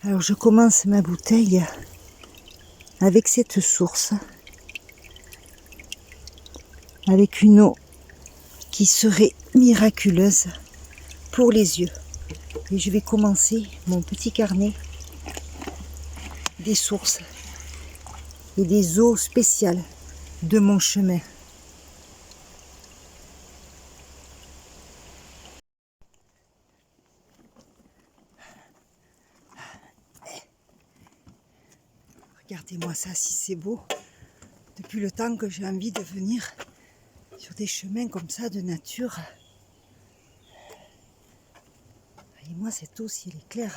Alors je commence ma bouteille avec cette source, avec une eau qui serait miraculeuse pour les yeux. Et je vais commencer mon petit carnet des sources et des eaux spéciales de mon chemin. Regardez-moi ça, si c'est beau. Depuis le temps que j'ai envie de venir sur des chemins comme ça de nature. Et moi, cette eau, si elle est claire,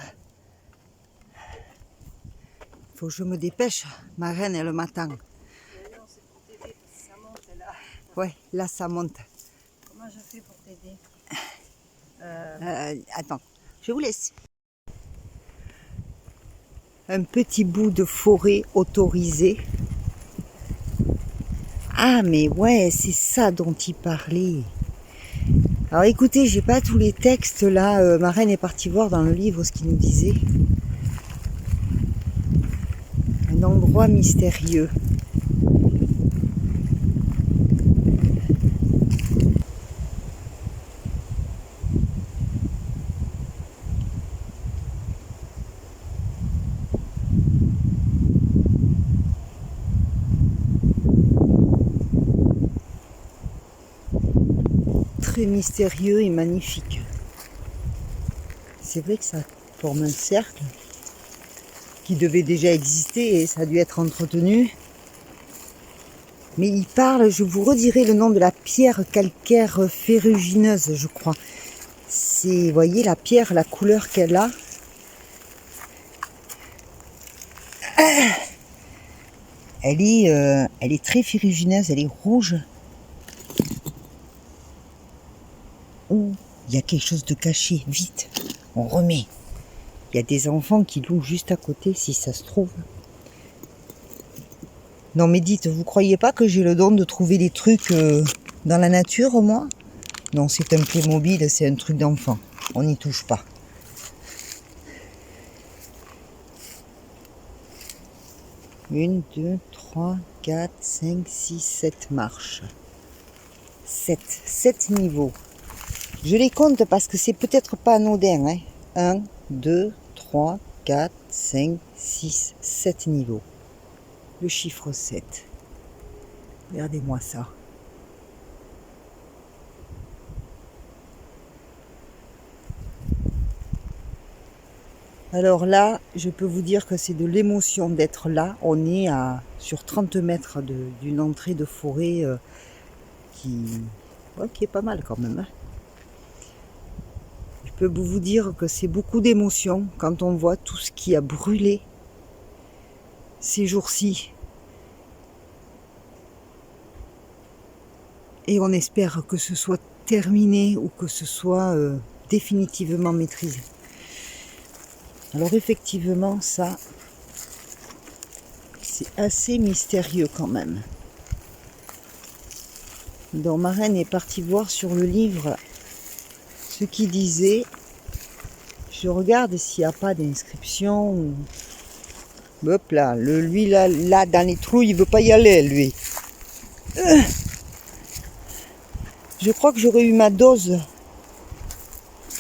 il faut que je me dépêche. Ma reine, elle m'attend. Ouais, là, ça monte. Comment je fais pour t'aider? Attends, je vous laisse. Un petit bout de forêt autorisé. Ah, mais ouais, c'est ça dont il parlait. Alors écoutez, j'ai pas tous les textes là. Ma reine est partie voir dans le livre ce qu'il nous disait. Un endroit mystérieux. Très mystérieux et magnifique. C'est vrai que ça forme un cercle qui devait déjà exister et ça a dû être entretenu. Mais il parle, je vous redirai le nom de la pierre calcaire ferrugineuse, je crois. C'est, vous voyez, la pierre, la couleur qu'elle a. Elle est très ferrugineuse, elle est rouge. Ouh, il y a quelque chose de caché, vite, on remet. Il y a des enfants qui louent juste à côté, si ça se trouve. Non mais dites, vous croyez pas que j'ai le don de trouver des trucs dans la nature, moi? Non, c'est un Playmobil, c'est un truc d'enfant. On n'y touche pas. Une, deux, trois, 4, 5, 6, 7 marches. 7 niveaux. Je les compte parce que c'est peut-être pas anodin. Hein. 1, 2, 3, 4, 5, 6, 7 niveaux. Le chiffre 7. Regardez-moi ça. Alors là, je peux vous dire que c'est de l'émotion d'être là. On est sur 30 mètres d'une entrée de forêt qui est pas mal quand même. Hein. Je peux vous dire que c'est beaucoup d'émotions quand on voit tout ce qui a brûlé ces jours-ci. Et on espère que ce soit terminé ou que ce soit définitivement maîtrisé. Alors effectivement, ça, c'est assez mystérieux quand même. Donc ma reine est partie voir sur le livre ce qui disait. Je regarde s'il n'y a pas d'inscription. Hop là, lui là dans les trous, il veut pas y aller lui. Je crois que j'aurais eu ma dose.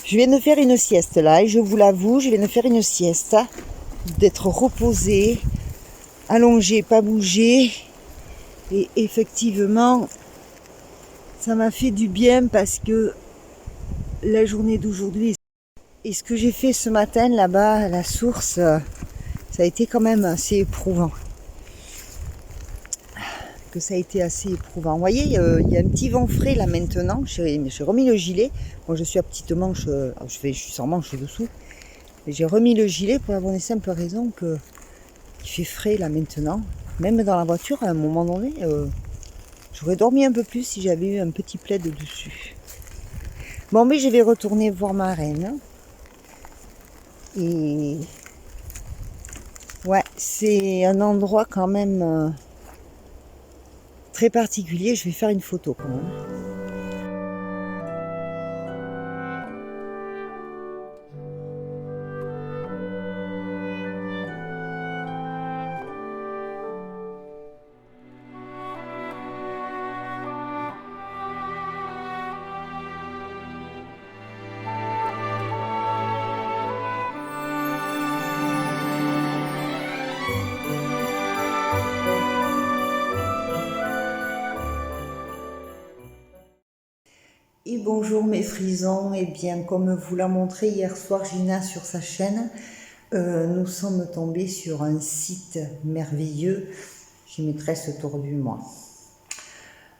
Je viens de faire une sieste là, et je vous l'avoue, je viens de faire une sieste, d'être reposée, allongée, pas bougée. Et effectivement, ça m'a fait du bien parce que la journée d'aujourd'hui et ce que j'ai fait ce matin là-bas à la source, ça a été quand même assez éprouvant. Ça a été assez éprouvant. Vous voyez, il y a un petit vent frais là maintenant. J'ai remis le gilet. Moi je suis à petite manche, je suis sans manche dessous. Et j'ai remis le gilet pour la bonne et simple raison que il fait frais là maintenant. Même dans la voiture, à un moment donné, j'aurais dormi un peu plus si j'avais eu un petit plaid dessus. Bon, mais je vais retourner voir ma reine. Et ouais, c'est un endroit quand même très particulier. Je vais faire une photo quand même. Et bonjour mes frisons, et bien comme vous l'a montré hier soir Gina sur sa chaîne, nous sommes tombés sur un site merveilleux, j'y mettrai ce tordu moi,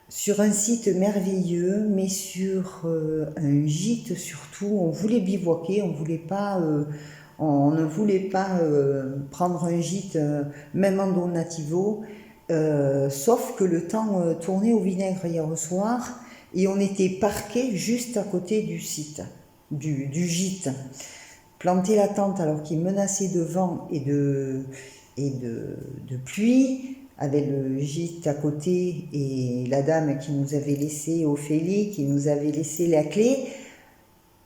sur un site merveilleux, mais sur un gîte surtout. On voulait bivouaquer, on ne voulait pas prendre un gîte même en donativo, sauf que le temps tournait au vinaigre hier soir et on était parqué juste à côté du site, du gîte. Planter la tente alors qu'il menaçait de vent et de pluie, avec le gîte à côté et la dame qui nous avait laissé, Ophélie, qui nous avait laissé la clé,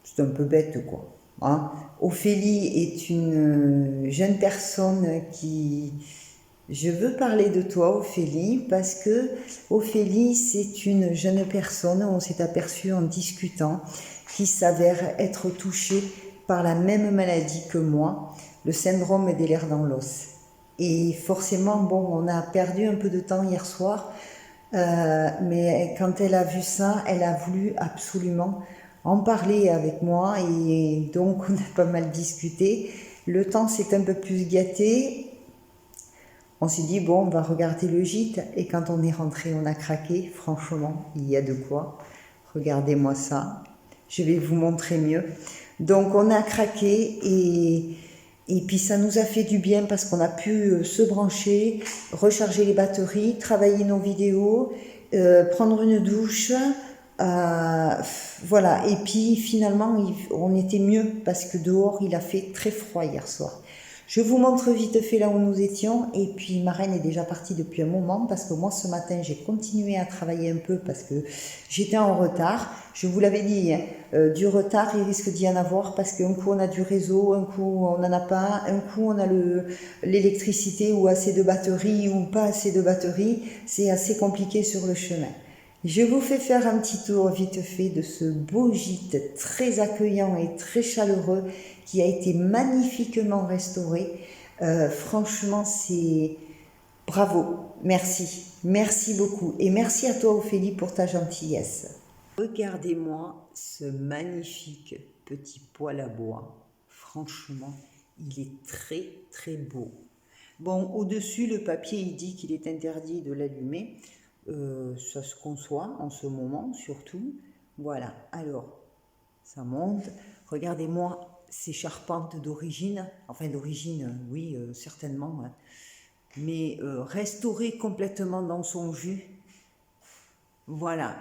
c'est un peu bête quoi. Hein. Ophélie est une jeune personne qui... Je veux parler de toi, Ophélie, parce que Ophélie, c'est une jeune personne, on s'est aperçu en discutant, qui s'avère être touchée par la même maladie que moi, le syndrome des lèvres dans l'os. Et forcément, bon, on a perdu un peu de temps hier soir, mais quand elle a vu ça, elle a voulu absolument en parler avec moi et donc on a pas mal discuté. Le temps s'est un peu plus gâté. On s'est dit, bon, on va regarder le gîte. Et quand on est rentré, on a craqué. Franchement, il y a de quoi. Regardez-moi ça. Je vais vous montrer mieux. Donc, on a craqué et puis ça nous a fait du bien parce qu'on a pu se brancher, recharger les batteries, travailler nos vidéos, prendre une douche. Voilà. Et puis, finalement, on était mieux parce que dehors, il a fait très froid hier soir. Je vous montre vite fait là où nous étions et puis ma reine est déjà partie depuis un moment parce que moi ce matin j'ai continué à travailler un peu parce que j'étais en retard. Je vous l'avais dit, hein, du retard il risque d'y en avoir parce qu'un coup on a du réseau, un coup on n'en a pas, un coup on a l'électricité ou assez de batterie ou pas assez de batterie. C'est assez compliqué sur le chemin. Je vous fais faire un petit tour vite fait de ce beau gîte très accueillant et très chaleureux qui a été magnifiquement restauré. Franchement, c'est bravo, merci, merci beaucoup. Et merci à toi Ophélie pour ta gentillesse. Regardez-moi ce magnifique petit poêle à bois. Franchement, il est très très beau. Bon, au-dessus, le papier, il dit qu'il est interdit de l'allumer. Ça se conçoit en ce moment, surtout. Voilà, alors, ça monte. Regardez-moi ces charpentes d'origine. Enfin, d'origine, oui, certainement. Hein. Mais restaurées complètement dans son jus. Voilà,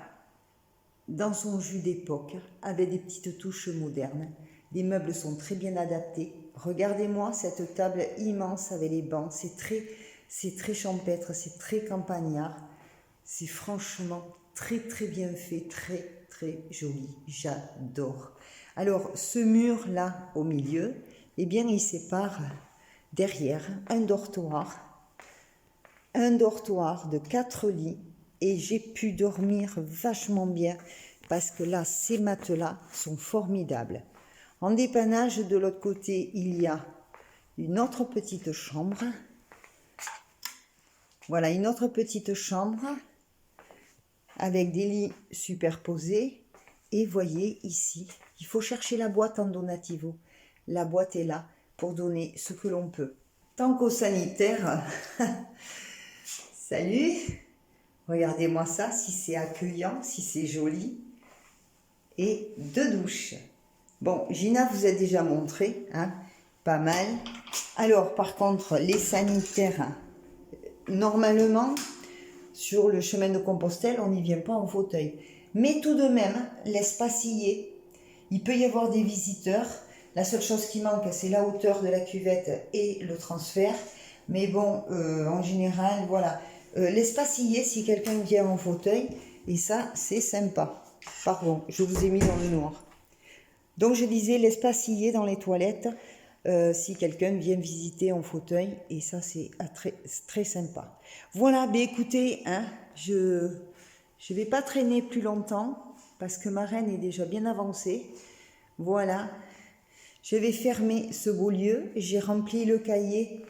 dans son jus d'époque, avec des petites touches modernes. Les meubles sont très bien adaptés. Regardez-moi cette table immense avec les bancs. C'est très champêtre, c'est très campagnard. C'est franchement très très bien fait, très très joli. J'adore. Alors ce mur là au milieu, eh bien il sépare derrière un dortoir de 4 lits et j'ai pu dormir vachement bien parce que là ces matelas sont formidables. En dépannage de l'autre côté il y a une autre petite chambre. Voilà une autre petite chambre avec des lits superposés. Et voyez ici, il faut chercher la boîte en donativo. La boîte est là pour donner ce que l'on peut. Tant qu'au sanitaire, salut, regardez-moi ça, si c'est accueillant, si c'est joli. Et 2 douches. Bon, Gina vous a déjà montré, hein, pas mal. Alors par contre, les sanitaires, normalement, sur le chemin de Compostelle, on n'y vient pas en fauteuil. Mais tout de même, l'espace y est. Il peut y avoir des visiteurs. La seule chose qui manque, c'est la hauteur de la cuvette et le transfert. Mais bon, en général, voilà. L'espace y est si quelqu'un vient en fauteuil. Et ça, c'est sympa. Pardon, je vous ai mis dans le noir. Donc, je disais, l'espace y est dans les toilettes. Si quelqu'un vient visiter en fauteuil, et ça c'est très, très sympa. Voilà, ben écoutez, hein, je vais pas traîner plus longtemps parce que ma reine est déjà bien avancée. Voilà, je vais fermer ce beau lieu. J'ai rempli le cahier,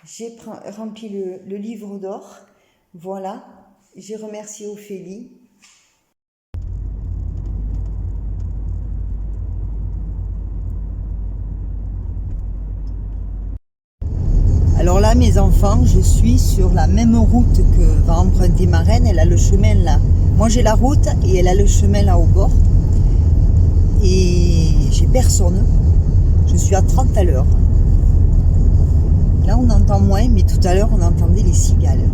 j'ai rempli le livre d'or. Voilà, j'ai remercié Ophélie. Alors là, mes enfants, je suis sur la même route que va emprunter ma reine. Elle a le chemin là. Moi, j'ai la route et elle a le chemin là au bord. Et j'ai personne. Je suis à 30 à l'heure. Là, on entend moins, mais tout à l'heure, on entendait les cigales.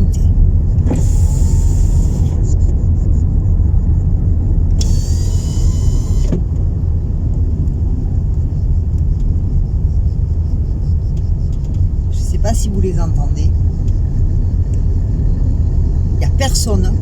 Écoutez. Je ne sais pas si vous les entendez. Il n'y a personne.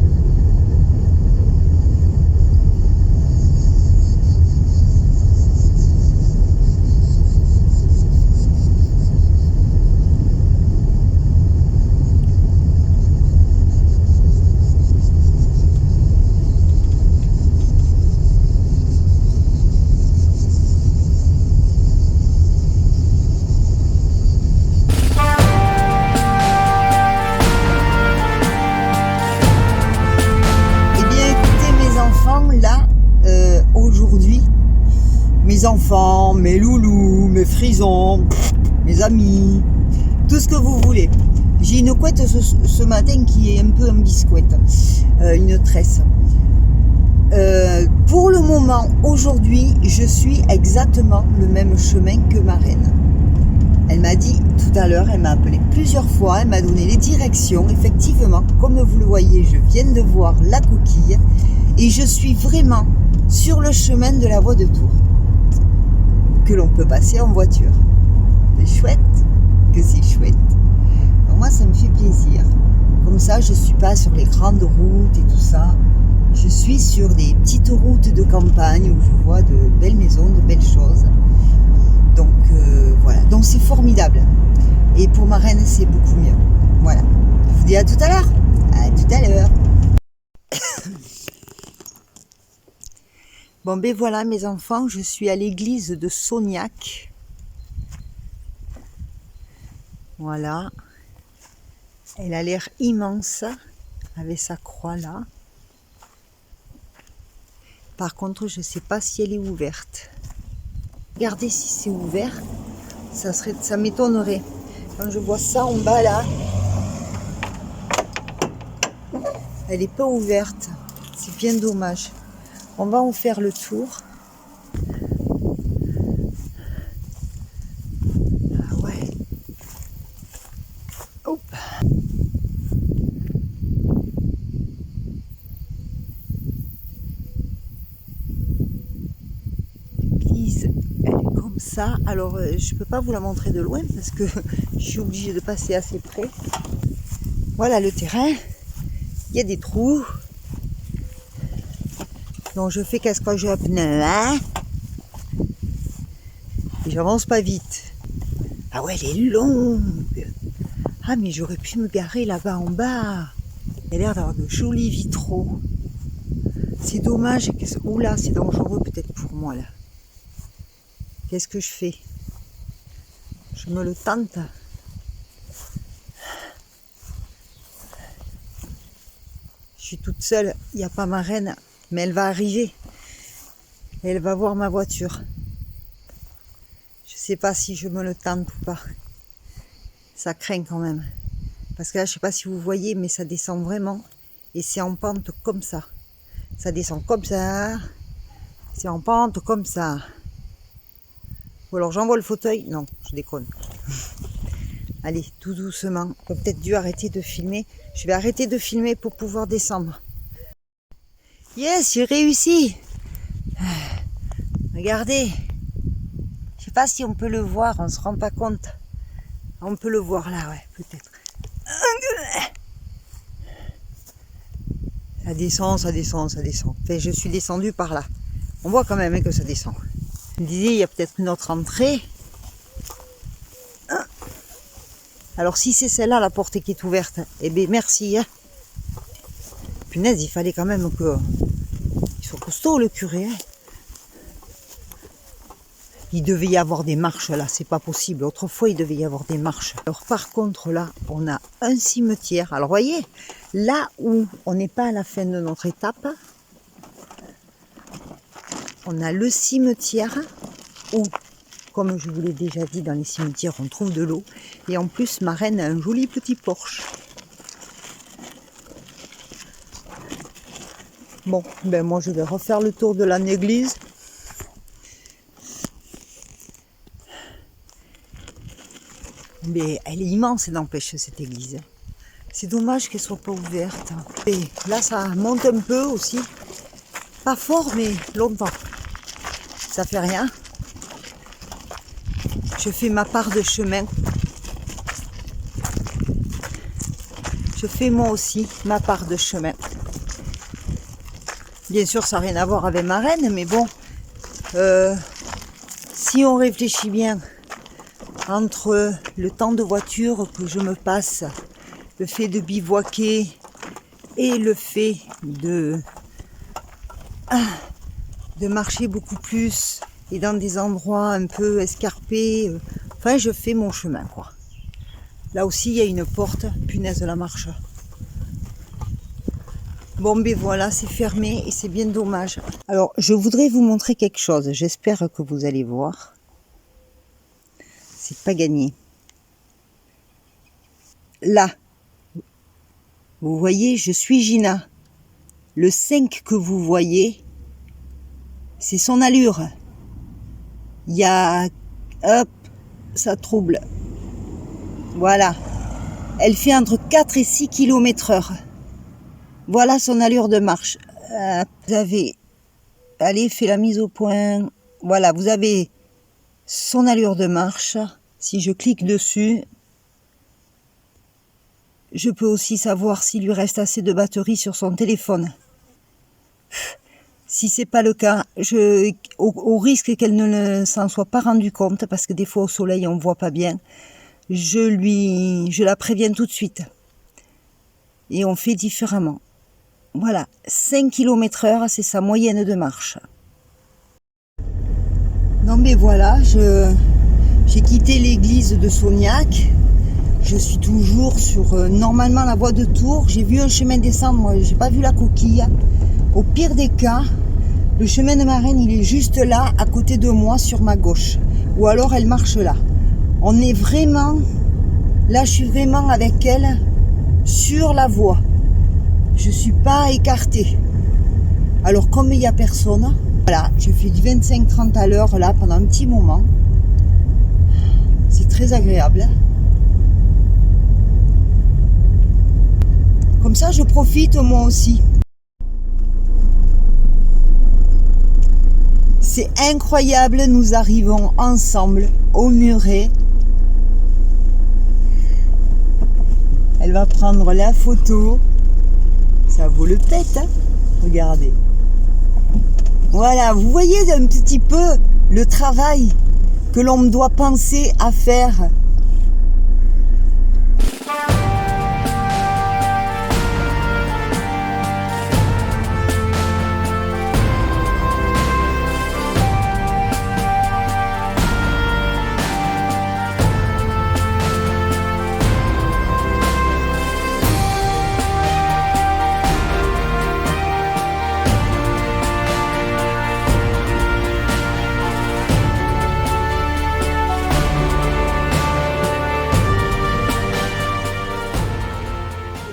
Là, aujourd'hui, mes enfants, mes loulous, mes frisons, mes amis, tout ce que vous voulez. J'ai une couette ce matin qui est un peu un biscuit, une tresse. Pour le moment, aujourd'hui, je suis exactement le même chemin que ma reine. Elle m'a dit tout à l'heure, elle m'a appelé plusieurs fois, elle m'a donné les directions. Effectivement, comme vous le voyez, je viens de voir la coquille et je suis vraiment sur le chemin de la voie de Tours que l'on peut passer en voiture. C'est chouette que c'est chouette. Donc moi, ça me fait plaisir. Comme ça, je ne suis pas sur les grandes routes et tout ça. Je suis sur des petites routes de campagne où je vois de belles maisons, de belles choses. Donc voilà, donc c'est formidable. Et pour ma reine, c'est beaucoup mieux. Voilà. Je vous dis à tout à l'heure. À tout à l'heure. Bon ben voilà mes enfants, je suis à l'église de Sognac. Voilà. Elle a l'air immense avec sa croix là. Par contre, je ne sais pas si elle est ouverte. Regardez si c'est ouvert, ça m'étonnerait. Quand je vois ça en bas là, elle n'est pas ouverte. C'est bien dommage. On va en faire le tour. Ah ouais. Hop. L'église, elle est comme ça. Alors, je peux pas vous la montrer de loin parce que je suis obligée de passer assez près. Voilà le terrain. Il y a des trous. Donc je fais casse-coche à pneu, hein. Et j'avance pas vite. Ah ouais, elle est longue. Ah mais j'aurais pu me garer là-bas en bas. Elle a l'air d'avoir de jolis vitraux. C'est dommage. Oula, c'est dangereux peut-être pour moi là. Qu'est-ce que je fais? Je me le tente. Je suis toute seule. Il n'y a pas ma reine. Mais elle va arriver. Et elle va voir ma voiture. Je sais pas si je me le tente ou pas. Ça craint quand même. Parce que là, je sais pas si vous voyez, mais ça descend vraiment. Et c'est en pente comme ça. Ça descend comme ça. C'est en pente comme ça. Ou alors j'envoie le fauteuil. Non, je déconne. Allez, tout doucement. J'ai peut-être dû arrêter de filmer. Je vais arrêter de filmer pour pouvoir descendre. Yes, j'ai réussi. Regardez. Je sais pas si on peut le voir, on se rend pas compte. On peut le voir là, ouais, peut-être. Ça descend, ça descend, ça descend. Enfin, je suis descendue par là. On voit quand même que ça descend. Je me disais, il y a peut-être une autre entrée. Alors si c'est celle-là, la porte qui est ouverte, eh bien merci. Hein. Punaise, il fallait quand même que... Ils sont costauds, le curé. Hein. Il devait y avoir des marches là, c'est pas possible. Autrefois, il devait y avoir des marches. Alors par contre, là, on a un cimetière. Alors voyez, là où on n'est pas à la fin de notre étape, on a le cimetière où Comme je vous l'ai déjà dit, dans les cimetières, on trouve de l'eau. Et en plus, ma reine a un joli petit porche. Bon, ben moi je vais refaire le tour de l'église. Mais elle est immense, n'empêche, cette église. C'est dommage qu'elle soit pas ouverte. Et là, ça monte un peu aussi. Pas fort, mais longtemps. Ça fait rien. Je fais ma part de chemin. Je fais moi aussi ma part de chemin. Bien sûr, ça n'a rien à voir avec ma reine, mais bon, si on réfléchit bien, entre le temps de voiture que je me passe, le fait de bivouaquer et le fait de marcher beaucoup plus et dans des endroits un peu escarpés, enfin je fais mon chemin quoi. Là aussi il y a une porte, punaise de la marche. Bon ben voilà, c'est fermé et c'est bien dommage. Alors je voudrais vous montrer quelque chose, j'espère que vous allez voir. C'est pas gagné. Là, vous voyez, je suis Gina. Le 5 que vous voyez, c'est son allure. Il y a... Hop, ça trouble. Voilà. Elle fait entre 4 et 6 km/h. Voilà son allure de marche. Vous avez... Allez, fait la mise au point. Voilà, vous avez son allure de marche. Si je clique dessus, je peux aussi savoir s'il lui reste assez de batterie sur son téléphone. Si c'est pas le cas, au risque qu'elle ne s'en soit pas rendue compte, parce que des fois au soleil on voit pas bien, je la préviens tout de suite. Et on fait différemment. Voilà, 5 km/h, c'est sa moyenne de marche. Non mais voilà, j'ai quitté l'église de Sognac. Je suis toujours sur normalement la voie de Tours. J'ai vu un chemin descendre, moi j'ai pas vu la coquille. Au pire des cas, le chemin de ma reine il est juste là, à côté de moi, sur ma gauche. Ou alors elle marche là. On est vraiment, là je suis vraiment avec elle sur la voie. Je suis pas écartée. Alors comme il n'y a personne, voilà, je fais du 25-30 à l'heure là pendant un petit moment. C'est très agréable. Comme ça, je profite moi aussi. C'est incroyable, nous arrivons ensemble au muret. Elle va prendre la photo. Ça vaut le pète, hein? Regardez. Voilà, vous voyez un petit peu le travail que l'on doit penser à faire.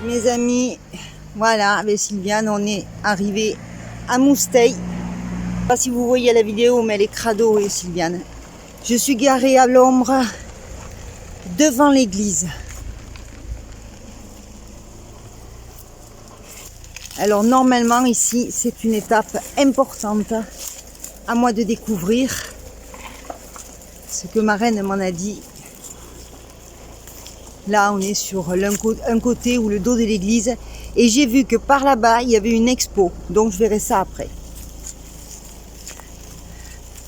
Mes amis, voilà, avec Sylviane, on est arrivé à Mousteil. Je ne sais pas si vous voyez la vidéo, mais elle est crado, et Sylviane. Je suis garée à l'ombre devant l'église. Alors normalement ici, c'est une étape importante à moi de découvrir. Ce que ma reine m'en a dit. Là, on est sur un côté ou le dos de l'église. Et j'ai vu que par là-bas, il y avait une expo. Donc, je verrai ça après.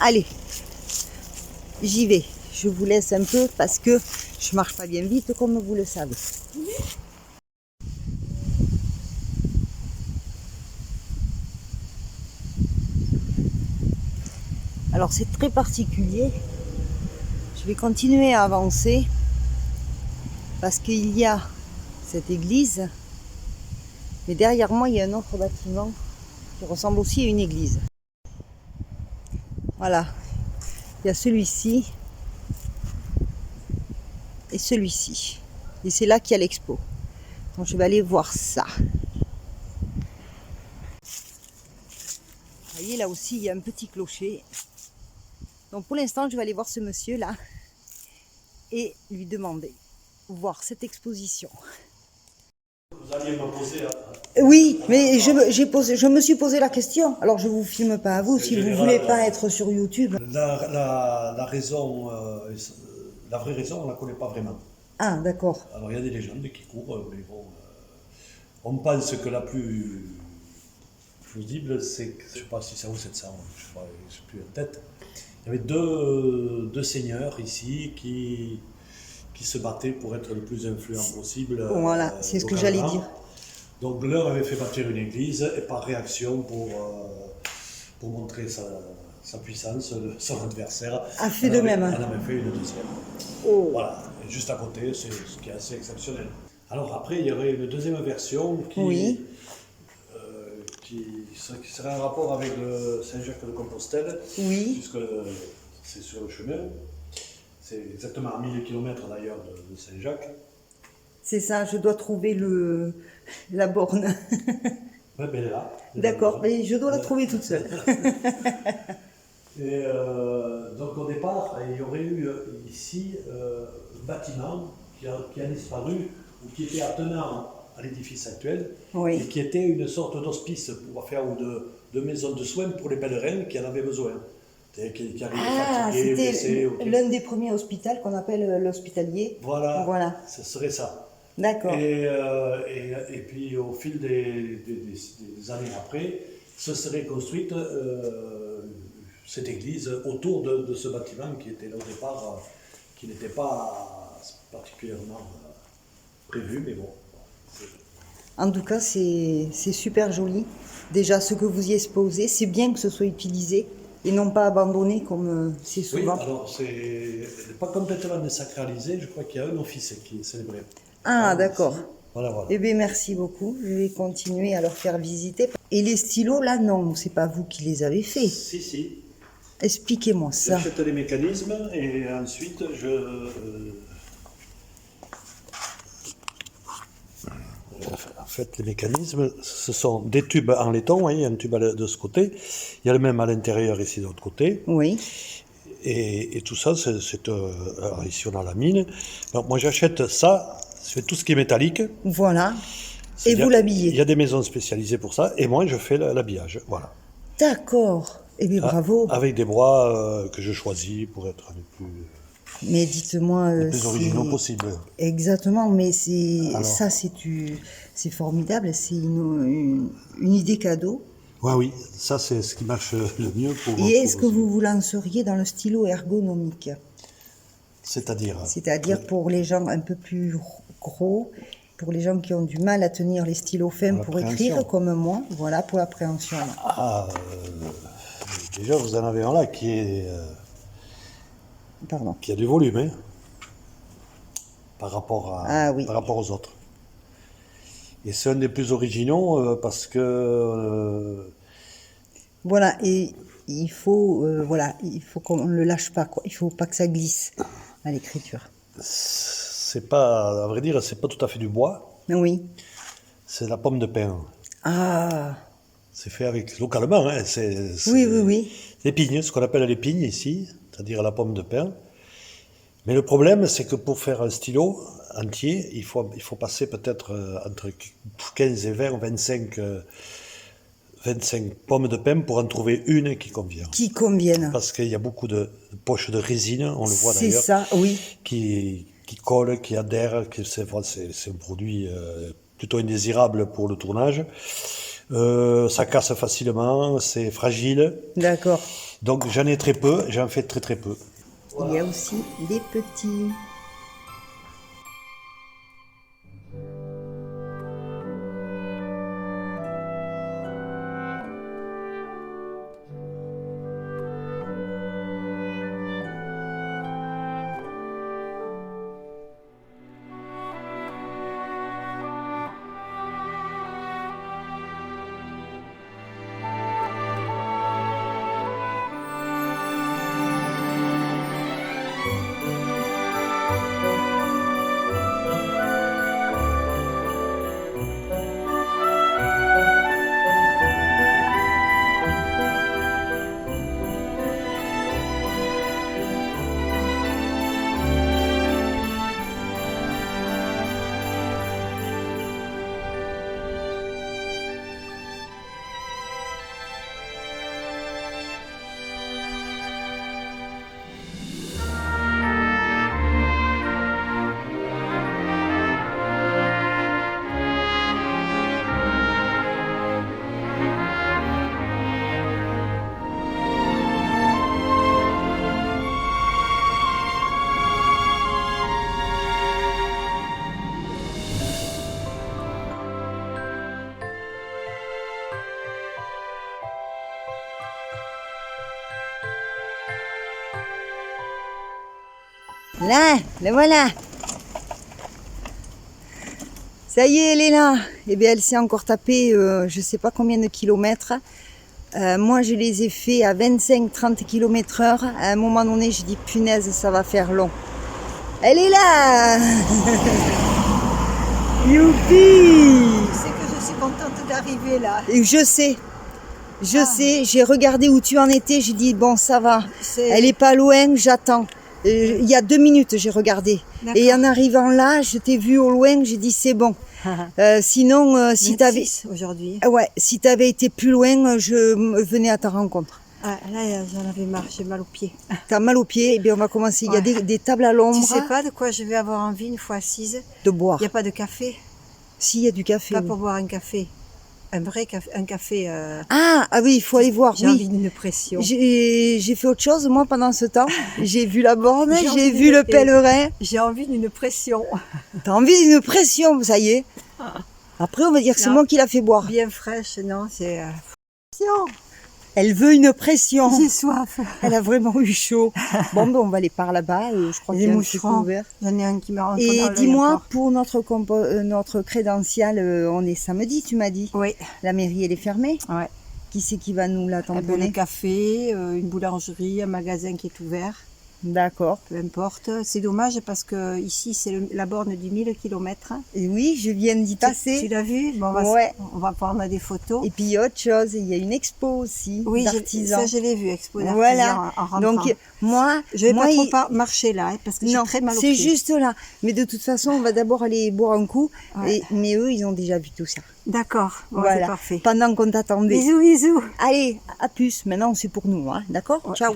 Allez, j'y vais. Je vous laisse un peu parce que je marche pas bien vite, comme vous le savez. Alors, c'est très particulier. Je vais continuer à avancer. Parce qu'il y a cette église, mais derrière moi il y a un autre bâtiment qui ressemble aussi à une église. Voilà, il y a celui-ci celui-ci. Et c'est là qu'il y a l'expo. Donc je vais aller voir ça. Vous voyez, là aussi, il y a un petit clocher. Donc pour l'instant, je vais aller voir ce monsieur-là et lui demander, voir cette exposition. Vous alliez me poser... Oui, mais je me suis posé la question. Alors je vous filme pas à vous C'est si vous général, voulez pas être sur YouTube. La raison, la vraie raison, on ne la connaît pas vraiment. Ah, d'accord. Alors il y a des légendes qui courent, mais bon, on pense que la plus plausible, c'est que, je ne sais pas si ça ou 700, je ne sais plus en tête. Il y avait deux seigneurs ici qui se battaient pour être le plus influent possible. Voilà, c'est ce que j'allais dire. Donc l'un avait fait bâtir une église et par réaction pour montrer sa puissance, son adversaire A fait de même. en avait fait une deuxième. Oh. Voilà, et juste à côté, c'est ce qui est assez exceptionnel. Alors après, il y aurait une deuxième version Oui. qui serait en rapport avec le Saint-Jacques de Compostelle, Oui. puisque c'est sur le chemin. C'est exactement à 1000 km d'ailleurs de Saint-Jacques. C'est ça, je dois trouver la borne. Ouais, ben elle est là. D'accord, mais je dois la trouver toute seule. Et donc au départ, il y aurait eu ici un bâtiment qui a disparu, ou qui était attenant à l'édifice actuel, Oui. et qui était une sorte d'hospice pour faire, ou de maison de soins pour les pèlerins qui en avaient besoin. Qui arrivaient Ah, fatigués, blessés. c'était l'un des premiers hospitals qu'on appelle l'hospitalier. Voilà, ce serait ça. D'accord. Et puis au fil des années après, se serait construite cette église autour de ce bâtiment qui était là au départ, qui n'était pas particulièrement prévu, mais bon. En tout cas, c'est super joli. Déjà, ce que vous y exposez, c'est bien que ce soit utilisé et non pas abandonné comme c'est Oui, souvent. alors c'est pas complètement désacralisé, je crois qu'il y a un office qui est célébré. Ah, d'accord. Voilà. Eh bien, merci beaucoup. Je vais continuer à leur faire visiter. Et les stylos, là, non, c'est pas vous qui les avez faits. Si. Expliquez-moi ça. J'achète les mécanismes et ensuite en fait, les mécanismes, ce sont des tubes en laiton, vous voyez, un tube de ce côté. Il y a le même à l'intérieur ici de l'autre côté. Oui. Et tout ça, alors ici on a la mine. Donc moi j'achète ça, je fais tout ce qui est métallique. Voilà. Et vous l'habillez. Il y a des maisons spécialisées pour ça, et moi je fais l'habillage, voilà. D'accord. Eh bien, bravo. Avec des bois que je choisis pour être les plus... Mais dites-moi, les plus originaux possible. Exactement, mais Alors. ça, c'est formidable, c'est une idée cadeau. Oui, ça c'est ce qui marche le mieux pour... Et est-ce que vous lanceriez dans le stylo ergonomique? C'est-à-dire pour les gens un peu plus gros, pour les gens qui ont du mal à tenir les stylos fins pour écrire, comme moi, voilà, pour l'appréhension. Déjà vous en avez un là qui est... Pardon. qui a du volume, hein, par rapport aux autres. Et c'est un des plus originaux parce que... Voilà, et il faut qu'on ne le lâche pas, quoi. Il faut pas que ça glisse à l'écriture. C'est pas, à vrai dire, c'est pas tout à fait du bois. Oui. C'est la pomme de pin. Ah. C'est fait localement, hein, Oui. L'épigne, ce qu'on appelle l'épigne ici, c'est-à-dire la pomme de pin. Mais le problème, c'est que pour faire un stylo entier, il faut passer peut-être entre 15 et 20, 25 pommes de pin pour en trouver une qui convient. Qui conviennent. Parce qu'il y a beaucoup de poches de résine, on le voit d'ailleurs. C'est ça, oui. Qui collent, qui adhèrent, c'est un produit plutôt indésirable pour le tournage. Ça casse facilement, c'est fragile. D'accord. Donc j'en ai très peu, j'en fais très peu. Il y a aussi les petits. Là, le voilà. Ça y est, elle est là. Eh bien, elle s'est encore tapée, je sais pas combien de kilomètres. Moi, je les ai fait à 25-30 km/h. À un moment donné, j'ai dit, punaise, ça va faire long. Elle est là. Youpi. Tu sais que je suis contente d'arriver là. Et je sais, j'ai regardé où tu en étais, j'ai dit, bon, ça va. Elle est pas loin, j'attends. Il y a 2 minutes, j'ai regardé. D'accord. Et en arrivant là, je t'ai vu au loin, j'ai dit, c'est bon. Sinon, si t'avais... aujourd'hui. Ouais, si t'avais été plus loin, je venais à ta rencontre. Ah, là, j'en avais marre, j'ai mal aux pieds. T'as mal aux pieds, eh bien on va commencer. Il y a des tables à l'ombre. Tu sais pas de quoi je vais avoir envie une fois assise? De boire. Il n'y a pas de café? Si, il y a du café. Pas Oui. pour boire un café. Un vrai café, un café. Ah oui, il faut aller voir. J'ai envie d'une pression. J'ai fait autre chose, moi, pendant ce temps. J'ai vu la borne, J'ai j'ai envie vu de- le pèlerin. J'ai envie d'une pression. T'as envie d'une pression, ça y est. Après, on va dire que c'est Non. moi qui l'a fait boire. Bien fraîche, non, c'est. Pression. Elle veut une pression. J'ai soif. Elle a vraiment eu chaud. Bon, ben, on va aller par là-bas. Je crois Les qu'il y a un truc moucherons. ouvert. J'en ai un qui me rentre Et dans l'œil dis-moi, encore. pour notre crédential, on est samedi, tu m'as dit. Oui, La mairie, elle est fermée. ouais. Qui c'est qui va nous la Eh ben, le tamponner? café, une boulangerie, un magasin qui est ouvert, D'accord. peu importe. C'est dommage parce que ici c'est la borne du 1000 km. Et oui, je viens d'y Tu passer. l'as vu? Bon, Ouais. on va prendre des photos. Et puis, il y a autre chose, il y a une expo aussi Oui, d'artisans. ça je l'ai vu, expo d'artisans Voilà. en rentrant. Donc, moi, je vais moi, pas trop il- marcher là, hein, parce que j'ai non, très mal aux c'est pieds. juste là. Mais de toute façon, on va d'abord aller boire un coup. Ouais. Mais eux, ils ont déjà vu tout ça. D'accord, bon, Voilà. c'est parfait. Pendant qu'on t'attendait. Bisous, bisous. Allez, à plus. Maintenant, c'est pour nous, hein. D'accord? Ouais. Ciao.